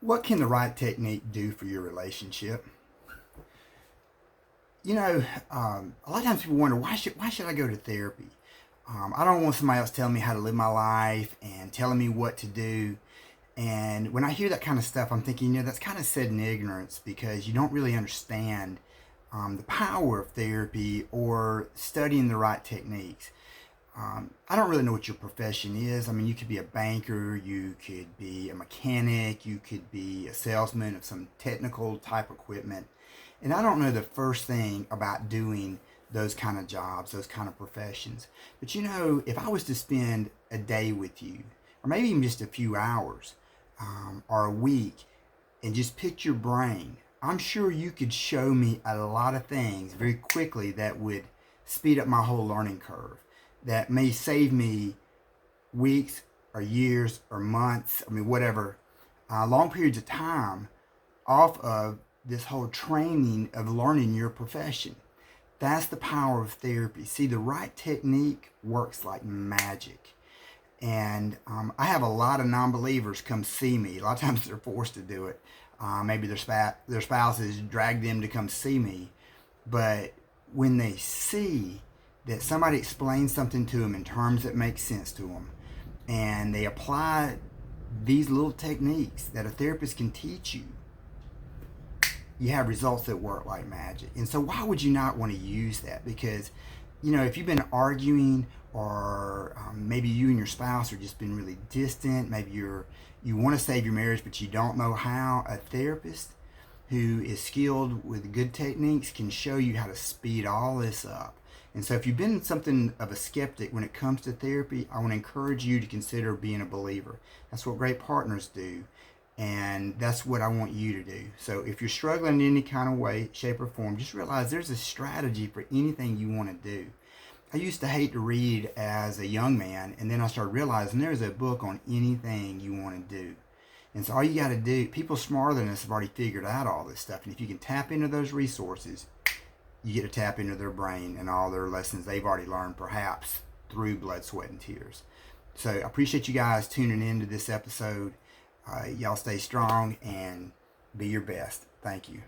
What can the right technique do for your relationship? A lot of times people wonder why should I go to therapy? I don't want somebody else telling me how to live my life and telling me what to do. And when I hear that kind of stuff, I'm thinking, that's kind of said in ignorance because you don't really understand the power of therapy or studying the right techniques. I don't really know what your profession is. I mean, you could be a banker, you could be a mechanic, you could be a salesman of some technical type equipment. And I don't know the first thing about doing those kind of jobs, those kind of professions. But if I was to spend a day with you, or maybe even just a few hours, or a week, and just pick your brain, I'm sure you could show me a lot of things very quickly that would speed up my whole learning curve, that may save me weeks or years or months, I mean, whatever, long periods of time off of this whole training of learning your profession. That's the power of therapy. See, the right technique works like magic. And I have a lot of non-believers come see me. A lot of times they're forced to do it. Maybe their spouses drag them to come see me. But when they see that somebody explains something to them in terms that make sense to them, and they apply these little techniques that a therapist can teach you, you have results that work like magic. And so why would you not want to use that? Because, if you've been arguing, or maybe you and your spouse are just been really distant, maybe you want to save your marriage but you don't know how, a therapist who is skilled with good techniques can show you how to speed all this up. And so if you've been something of a skeptic when it comes to therapy, I want to encourage you to consider being a believer. That's what great partners do. And that's what I want you to do. So if you're struggling in any kind of way, shape, or form, just realize there's a strategy for anything you want to do. I used to hate to read as a young man, and then I started realizing there's a book on anything you want to do. And so all you got to do, people smarter than us have already figured out all this stuff. And if you can tap into those resources, you get to tap into their brain and all their lessons they've already learned, perhaps through blood, sweat, and tears. So I appreciate you guys tuning in to this episode. Y'all stay strong and be your best. Thank you.